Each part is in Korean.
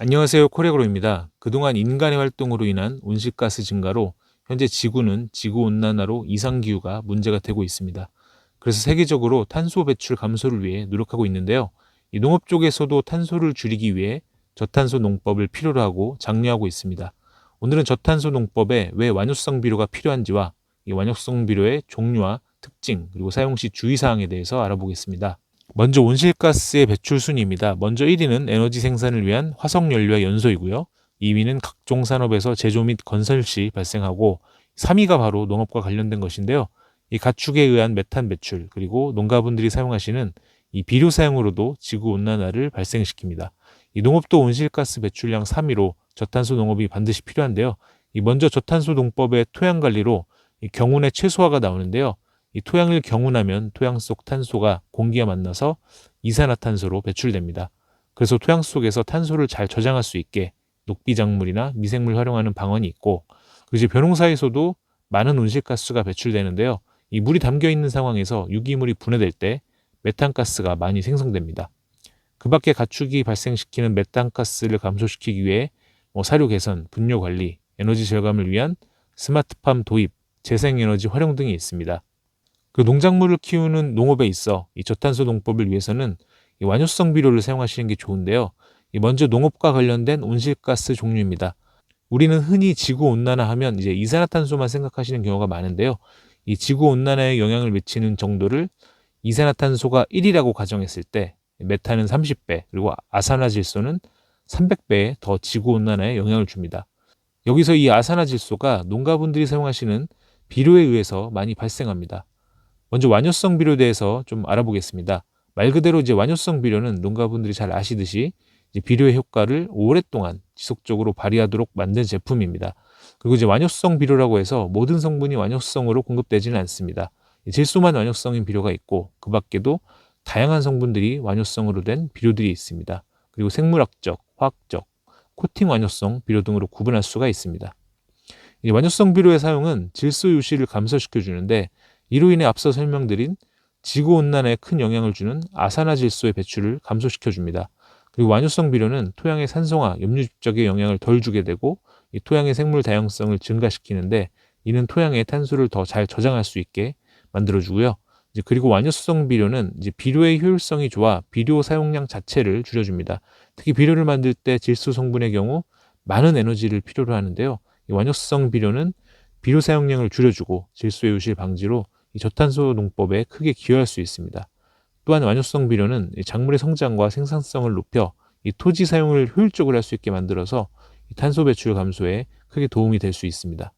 안녕하세요. 코레그로입니다. 그동안 인간의 활동으로 인한 온실가스 증가로 현재 지구는 지구온난화로 이상기후가 문제가 되고 있습니다. 그래서 세계적으로 탄소 배출 감소를 위해 노력하고 있는데요. 이 농업 쪽에서도 탄소를 줄이기 위해 저탄소 농법을 필요로 하고 장려하고 있습니다. 오늘은 저탄소 농법에 왜 완효성 비료가 필요한지와 이 완효성 비료의 종류와 특징 그리고 사용 시 주의사항에 대해서 알아보겠습니다. 먼저 온실가스의 배출 순위입니다. 먼저 1위는 에너지 생산을 위한 화석연료와 연소이고요. 2위는 각종 산업에서 제조 및 건설 시 발생하고 3위가 바로 농업과 관련된 것인데요. 이 가축에 의한 메탄 배출 그리고 농가분들이 사용하시는 이 비료 사용으로도 지구 온난화를 발생시킵니다. 이 농업도 온실가스 배출량 3위로 저탄소 농업이 반드시 필요한데요. 이 먼저 저탄소 농법의 토양 관리로 이 경운의 최소화가 나오는데요. 이 토양을 경운하면 토양 속 탄소가 공기와 만나서 이산화탄소로 배출됩니다. 그래서 토양 속에서 탄소를 잘 저장할 수 있게 녹비작물이나 미생물 활용하는 방안이 있고, 그리고 이제 벼농사에서도 많은 온실가스가 배출되는데요. 이 물이 담겨 있는 상황에서 유기물이 분해될 때 메탄가스가 많이 생성됩니다. 그 밖에 가축이 발생시키는 메탄가스를 감소시키기 위해 사료 개선, 분뇨 관리, 에너지 절감을 위한 스마트팜 도입, 재생에너지 활용 등이 있습니다. 그 농작물을 키우는 농업에 있어 이 저탄소 농법을 위해서는 이 완효성 비료를 사용하시는 게 좋은데요. 이 먼저 농업과 관련된 온실가스 종류입니다. 우리는 흔히 지구 온난화 하면 이제 이산화탄소만 생각하시는 경우가 많은데요. 이 지구 온난화에 영향을 미치는 정도를 이산화탄소가 1이라고 가정했을 때 메탄은 30배, 그리고 아산화질소는 300배의 더 지구 온난화에 영향을 줍니다. 여기서 이 아산화질소가 농가분들이 사용하시는 비료에 의해서 많이 발생합니다. 먼저 완효성 비료에 대해서 좀 알아보겠습니다. 말 그대로 이제 완효성 비료는 농가분들이 잘 아시듯이 이제 비료의 효과를 오랫동안 지속적으로 발휘하도록 만든 제품입니다. 그리고 이제 완효성 비료라고 해서 모든 성분이 완효성으로 공급되지는 않습니다. 질소만 완효성인 비료가 있고 그 밖에도 다양한 성분들이 완효성으로 된 비료들이 있습니다. 그리고 생물학적, 화학적, 코팅 완효성 비료 등으로 구분할 수가 있습니다. 이 완효성 비료의 사용은 질소 유실을 감소시켜 주는데 이로 인해 앞서 설명드린 지구온난화에 큰 영향을 주는 아산화질소의 배출을 감소시켜 줍니다. 그리고 완효성 비료는 토양의 산성화, 염류집적에 영향을 덜 주게 되고 이 토양의 생물 다양성을 증가시키는데 이는 토양의 탄소를 더 잘 저장할 수 있게 만들어주고요. 그리고 완효성 비료는 비료의 효율성이 좋아 비료 사용량 자체를 줄여줍니다. 특히 비료를 만들 때 질소 성분의 경우 많은 에너지를 필요로 하는데요. 이 완효성 비료는 비료 사용량을 줄여주고 질소의 유실 방지로 이 저탄소 농법에 크게 기여할 수 있습니다. 또한 완효성 비료는 작물의 성장과 생산성을 높여 이 토지 사용을 효율적으로 할 수 있게 만들어서 이 탄소 배출 감소에 크게 도움이 될 수 있습니다.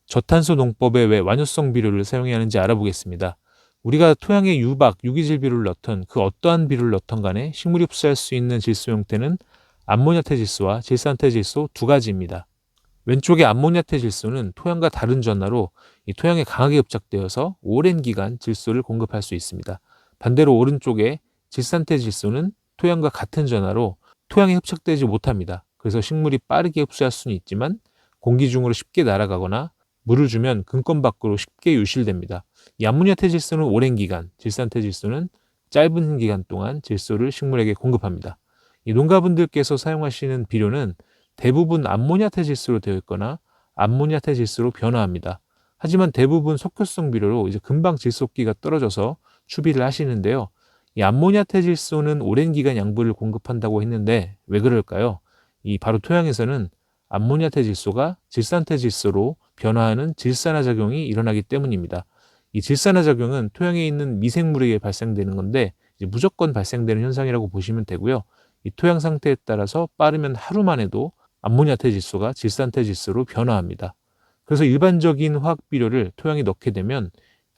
저탄소 농법에 왜 완효성 비료를 사용해야 하는지 알아보겠습니다. 우리가 토양에 유박, 유기질 비료를 넣던 그 어떠한 비료를 넣던 간에 식물이 흡수할 수 있는 질소 형태는 암모니아태 질소와 질산태 질소 두 가지입니다. 왼쪽의 암모니아태 질소는 토양과 다른 전하로 이 토양에 강하게 흡착되어서 오랜 기간 질소를 공급할 수 있습니다. 반대로 오른쪽의 질산태 질소는 토양과 같은 전하로 토양에 흡착되지 못합니다. 그래서 식물이 빠르게 흡수할 수는 있지만 공기 중으로 쉽게 날아가거나 물을 주면 근권 밖으로 쉽게 유실됩니다. 이 암모니아태 질소는 오랜 기간, 질산태 질소는 짧은 기간 동안 질소를 식물에게 공급합니다. 이 농가분들께서 사용하시는 비료는 대부분 암모니아태 질소로 되어 있거나 암모니아태 질소로 변화합니다. 하지만 대부분 석효성 비료로 금방 질소기가 떨어져서 추비를 하시는데요. 이 암모니아태 질소는 오랜 기간 양분을 공급한다고 했는데 왜 그럴까요? 이 바로 토양에서는 암모니아태 질소가 질산태 질소로 변화하는 질산화 작용이 일어나기 때문입니다. 이 질산화 작용은 토양에 있는 미생물에 의해 발생되는 건데 무조건 발생되는 현상이라고 보시면 되고요. 이 토양 상태에 따라서 빠르면 하루만 해도 암모니아태 질소가 질산태 질소로 변화합니다. 그래서 일반적인 화학 비료를 토양에 넣게 되면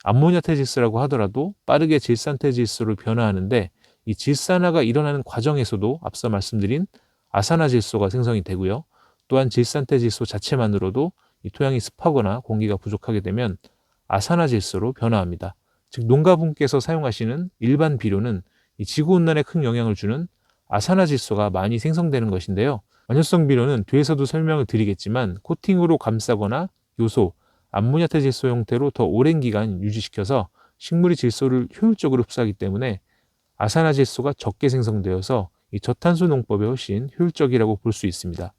암모니아태 질소라고 하더라도 빠르게 질산태 질소로 변화하는데 이 질산화가 일어나는 과정에서도 앞서 말씀드린 아산화질소가 생성이 되고요. 또한 질산태 질소 자체만으로도 이 토양이 습하거나 공기가 부족하게 되면 아산화질소로 변화합니다. 즉 농가분께서 사용하시는 일반 비료는 이 지구온난화에 큰 영향을 주는 아산화질소가 많이 생성되는 것인데요. 완효성 비료는 뒤에서도 설명을 드리겠지만 코팅으로 감싸거나 요소, 암모니아태 질소 형태로 더 오랜 기간 유지시켜서 식물이 질소를 효율적으로 흡수하기 때문에 아산화질소가 적게 생성되어서 이 저탄소 농법에 훨씬 효율적이라고 볼 수 있습니다.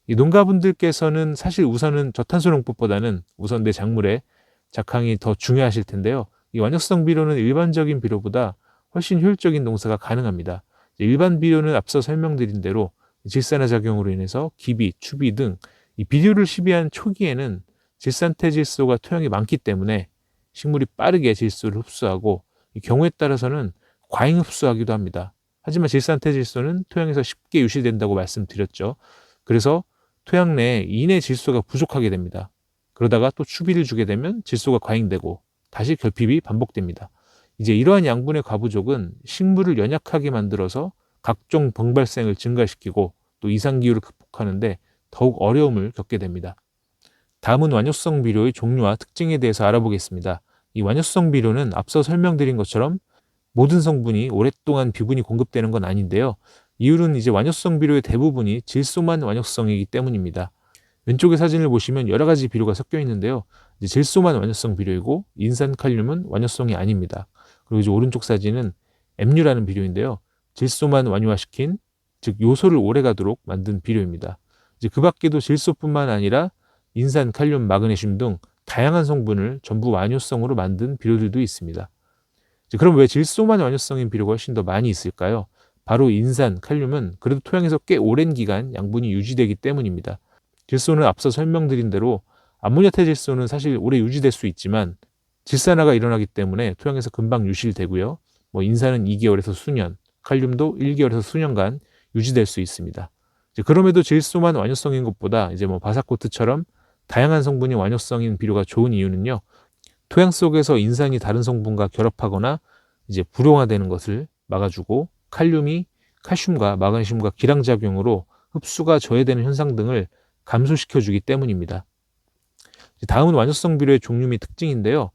이 농가분들께서는 사실 우선은 저탄소 농법보다는 우선 내 작물의 작황이 더 중요하실 텐데요. 이 완효성 비료는 일반적인 비료보다 훨씬 효율적인 농사가 가능합니다. 일반 비료는 앞서 설명드린 대로 질산화 작용으로 인해서 기비, 추비 등 이 비료를 시비한 초기에는 질산태질소가 토양에 많기 때문에 식물이 빠르게 질소를 흡수하고 이 경우에 따라서는 과잉 흡수하기도 합니다. 하지만 질산태질소는 토양에서 쉽게 유실된다고 말씀드렸죠. 그래서 토양 내에 이내 질소가 부족하게 됩니다. 그러다가 또 추비를 주게 되면 질소가 과잉되고 다시 결핍이 반복됩니다. 이제 이러한 양분의 과부족은 식물을 연약하게 만들어서 각종 병 발생을 증가시키고 또 이상기후를 극복하는데 더욱 어려움을 겪게 됩니다. 다음은 완효성 비료의 종류와 특징에 대해서 알아보겠습니다. 이 완효성 비료는 앞서 설명드린 것처럼 모든 성분이 오랫동안 비분이 공급되는 건 아닌데요. 이유는 이제 완효성 비료의 대부분이 질소만 완효성이기 때문입니다. 왼쪽의 사진을 보시면 여러 가지 비료가 섞여 있는데요. 이제 질소만 완효성 비료이고 인산칼륨은 완효성이 아닙니다. 그리고 이제 오른쪽 사진은 MU라는 비료인데요. 질소만 완효화시킨, 즉 요소를 오래가도록 만든 비료입니다. 이제 그 밖에도 질소뿐만 아니라 인산, 칼륨, 마그네슘 등 다양한 성분을 전부 완효성으로 만든 비료들도 있습니다. 그럼 왜 질소만 완효성인 비료가 훨씬 더 많이 있을까요? 바로 인산, 칼륨은 그래도 토양에서 꽤 오랜 기간 양분이 유지되기 때문입니다. 질소는 앞서 설명드린 대로 암모니아 태질소는 사실 오래 유지될 수 있지만 질산화가 일어나기 때문에 토양에서 금방 유실되고요. 인산은 2개월에서 수년, 칼륨도 1개월에서 수년간 유지될 수 있습니다. 그럼에도 질소만 완효성인 것보다 이제 바사코트처럼 다양한 성분이 완효성인 비료가 좋은 이유는요. 토양 속에서 인산이 다른 성분과 결합하거나 이제 불용화되는 것을 막아주고 칼륨이 칼슘과 마그네슘과 기량작용으로 흡수가 저해되는 현상 등을 감소시켜주기 때문입니다. 다음은 완효성 비료의 종류 및 특징인데요.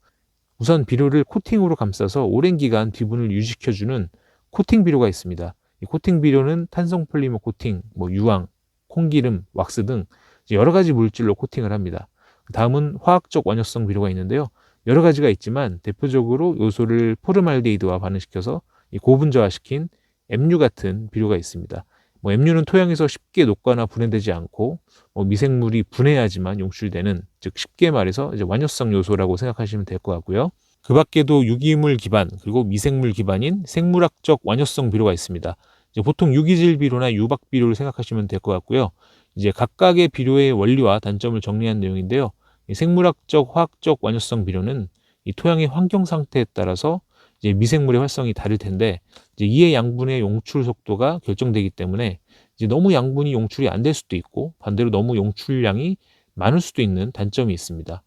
우선 비료를 코팅으로 감싸서 오랜 기간 비분을 유지시켜주는 코팅 비료가 있습니다. 이 코팅 비료는 탄성 폴리머 코팅, 유황, 콩기름, 왁스 등 여러 가지 물질로 코팅을 합니다. 다음은 화학적 완효성 비료가 있는데요. 여러 가지가 있지만 대표적으로 요소를 포름알데히드와 반응시켜서 고분자화시킨 MU 같은 비료가 있습니다. MU는 토양에서 쉽게 녹거나 분해되지 않고 미생물이 분해야지만 용출되는, 즉 쉽게 말해서 이제 완효성 요소라고 생각하시면 될 것 같고요. 그 밖에도 유기물 기반 그리고 미생물 기반인 생물학적 완효성 비료가 있습니다. 이제 보통 유기질 비료나 유박 비료를 생각하시면 될 것 같고요. 이제 각각의 비료의 원리와 단점을 정리한 내용인데요. 이 생물학적, 화학적 완효성 비료는 이 토양의 환경 상태에 따라서 이제 미생물의 활성이 다를 텐데 이제 이의 양분의 용출 속도가 결정되기 때문에 이제 너무 양분이 용출이 안 될 수도 있고 반대로 너무 용출량이 많을 수도 있는 단점이 있습니다.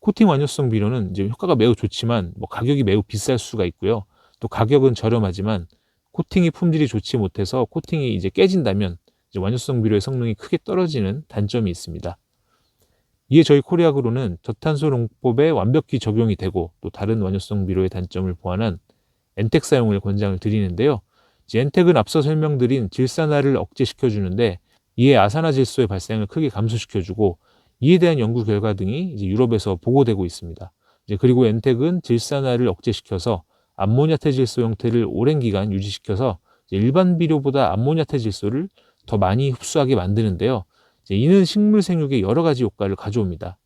코팅 완효성 비료는 이제 효과가 매우 좋지만 가격이 매우 비쌀 수가 있고요. 또 가격은 저렴하지만 코팅이 품질이 좋지 못해서 코팅이 이제 깨진다면 이제 완효성 비료의 성능이 크게 떨어지는 단점이 있습니다. 이에 저희 코리아그로는 저탄소 농법에 완벽히 적용이 되고 또 다른 완효성 비료의 단점을 보완한 엔텍 사용을 권장을 드리는데요. 이제 엔텍은 앞서 설명드린 질산화를 억제시켜주는데 이에 아산화질소의 발생을 크게 감소시켜주고 이에 대한 연구 결과 등이 이제 유럽에서 보고되고 있습니다. 그리고 엔텍은 질산화를 억제시켜서 암모니아태 질소 형태를 오랜 기간 유지시켜서 일반 비료보다 암모니아태 질소를 더 많이 흡수하게 만드는데요. 이는 식물 생육에 여러 가지 효과를 가져옵니다.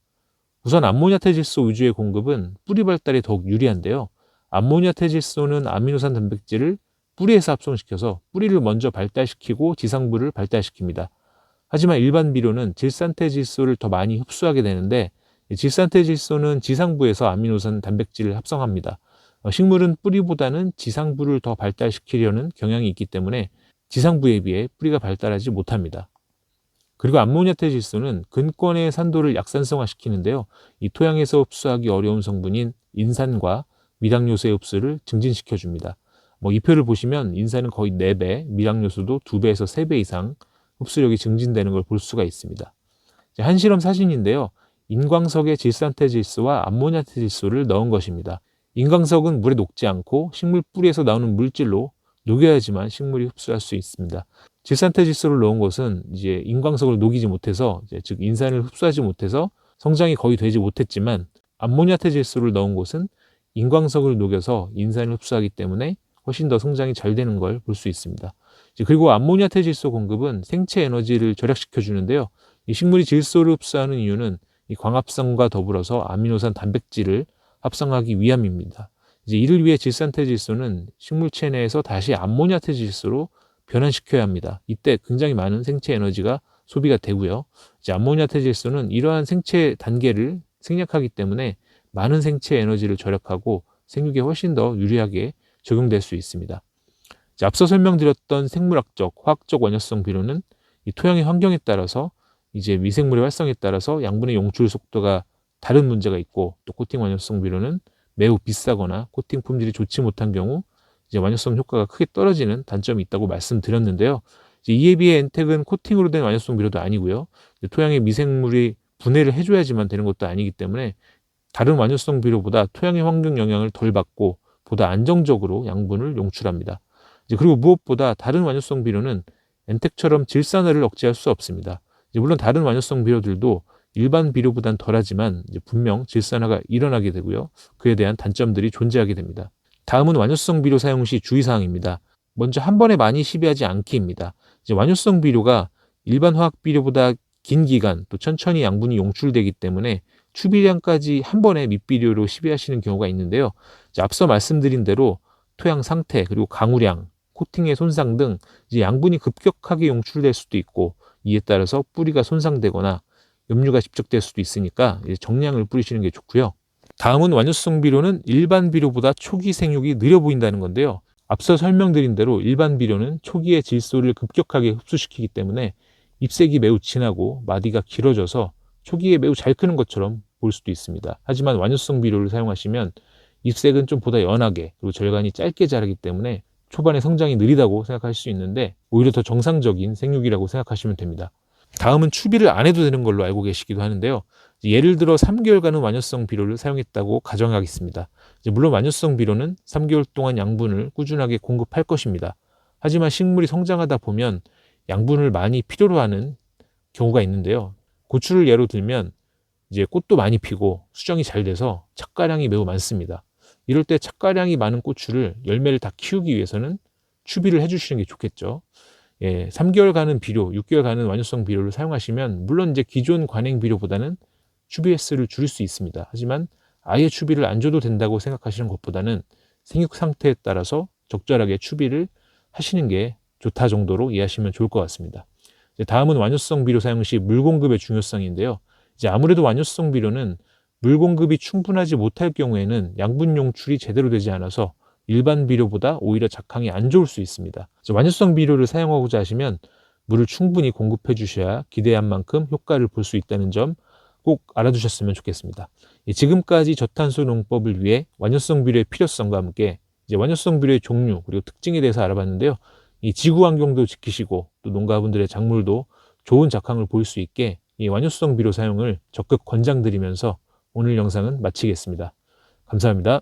우선 암모니아태 질소 위주의 공급은 뿌리 발달에 더욱 유리한데요. 암모니아태 질소는 아미노산 단백질을 뿌리에서 합성시켜서 뿌리를 먼저 발달시키고 지상부를 발달시킵니다. 하지만 일반 비료는 질산태 질소를 더 많이 흡수하게 되는데 질산태 질소는 지상부에서 아미노산 단백질을 합성합니다. 식물은 뿌리보다는 지상부를 더 발달시키려는 경향이 있기 때문에 지상부에 비해 뿌리가 발달하지 못합니다. 그리고 암모니아태 질소는 근권의 산도를 약산성화시키는데요. 이 토양에서 흡수하기 어려운 성분인 인산과 미량요소의 흡수를 증진시켜줍니다. 이 표를 보시면 인산은 거의 4배, 미량요소도 2배에서 3배 이상 흡수력이 증진되는 걸 볼 수가 있습니다. 한 실험 사진인데요. 인광석에 질산태 질소와 암모니아태 질소를 넣은 것입니다. 인광석은 물에 녹지 않고 식물 뿌리에서 나오는 물질로 녹여야지만 식물이 흡수할 수 있습니다. 질산태 질소를 넣은 것은 이제 인광석을 녹이지 못해서 즉 인산을 흡수하지 못해서 성장이 거의 되지 못했지만 암모니아태 질소를 넣은 곳은 인광석을 녹여서 인산을 흡수하기 때문에 훨씬 더 성장이 잘 되는 걸 볼 수 있습니다. 그리고 암모니아 퇴질소 공급은 생체 에너지를 절약시켜 주는데요. 이 식물이 질소를 흡수하는 이유는 이 광합성과 더불어서 아미노산 단백질을 합성하기 위함입니다. 이를 위해 질산퇴질소는 식물체 내에서 다시 암모니아 퇴질소로 변환시켜야 합니다. 이때 굉장히 많은 생체 에너지가 소비가 되고요. 암모니아 퇴질소는 이러한 생체 단계를 생략하기 때문에 많은 생체 에너지를 절약하고 생육에 훨씬 더 유리하게 적용될 수 있습니다. 앞서 설명드렸던 생물학적, 화학적 완효성 비료는 이 토양의 환경에 따라서 미생물의 활성에 따라서 양분의 용출 속도가 다른 문제가 있고, 또 코팅 완효성 비료는 매우 비싸거나 코팅 품질이 좋지 못한 경우 완효성 효과가 크게 떨어지는 단점이 있다고 말씀드렸는데요. 이에 비해 엔텍은 코팅으로 된 완효성 비료도 아니고요. 토양의 미생물이 분해를 해줘야지만 되는 것도 아니기 때문에 다른 완효성 비료보다 토양의 환경 영향을 덜 받고 보다 안정적으로 양분을 용출합니다. 그리고 무엇보다 다른 완효성 비료는 엔텍처럼 질산화를 억제할 수 없습니다. 물론 다른 완효성 비료들도 일반 비료보단 덜하지만 분명 질산화가 일어나게 되고요. 그에 대한 단점들이 존재하게 됩니다. 다음은 완효성 비료 사용 시 주의사항입니다. 먼저 한 번에 많이 시비하지 않기입니다. 완효성 비료가 일반 화학 비료보다 긴 기간 또 천천히 양분이 용출되기 때문에 추비량까지 한 번에 밑비료로 시비하시는 경우가 있는데요. 앞서 말씀드린 대로 토양 상태 그리고 강우량, 코팅의 손상 등 양분이 급격하게 용출될 수도 있고, 이에 따라서 뿌리가 손상되거나 염류가 집적될 수도 있으니까 정량을 뿌리시는 게 좋고요. 다음은 완효성 비료는 일반 비료보다 초기 생육이 느려 보인다는 건데요. 앞서 설명드린 대로 일반 비료는 초기에 질소를 급격하게 흡수시키기 때문에 잎색이 매우 진하고 마디가 길어져서 초기에 매우 잘 크는 것처럼 볼 수도 있습니다. 하지만 완효성 비료를 사용하시면 잎색은 좀 보다 연하게 그리고 절간이 짧게 자라기 때문에 초반에 성장이 느리다고 생각하실 수 있는데 오히려 더 정상적인 생육이라고 생각하시면 됩니다. 다음은 추비를 안 해도 되는 걸로 알고 계시기도 하는데요. 예를 들어 3개월간은 완효성 비료를 사용했다고 가정하겠습니다. 물론 완효성 비료는 3개월 동안 양분을 꾸준하게 공급할 것입니다. 하지만 식물이 성장하다 보면 양분을 많이 필요로 하는 경우가 있는데요. 고추를 예로 들면 꽃도 많이 피고 수정이 잘 돼서 착가량이 매우 많습니다. 이럴 때 착가량이 많은 고추를 열매를 다 키우기 위해서는 추비를 해주시는 게 좋겠죠. 3개월 가는 비료, 6개월 가는 완효성 비료를 사용하시면 물론 기존 관행 비료보다는 추비 횟수를 줄일 수 있습니다. 하지만 아예 추비를 안 줘도 된다고 생각하시는 것보다는 생육 상태에 따라서 적절하게 추비를 하시는 게 좋다 정도로 이해하시면 좋을 것 같습니다. 다음은 완효성 비료 사용 시 물 공급의 중요성인데요. 아무래도 완효성 비료는 물 공급이 충분하지 못할 경우에는 양분 용출이 제대로 되지 않아서 일반 비료보다 오히려 작황이 안 좋을 수 있습니다. 완효성 비료를 사용하고자 하시면 물을 충분히 공급해 주셔야 기대한 만큼 효과를 볼 수 있다는 점 꼭 알아두셨으면 좋겠습니다. 지금까지 저탄소 농법을 위해 완효성 비료의 필요성과 함께 완효성 비료의 종류 그리고 특징에 대해서 알아봤는데요. 이 지구 환경도 지키시고 또 농가분들의 작물도 좋은 작황을 보일 수 있게 이 완효성 비료 사용을 적극 권장드리면서 오늘 영상은 마치겠습니다. 감사합니다.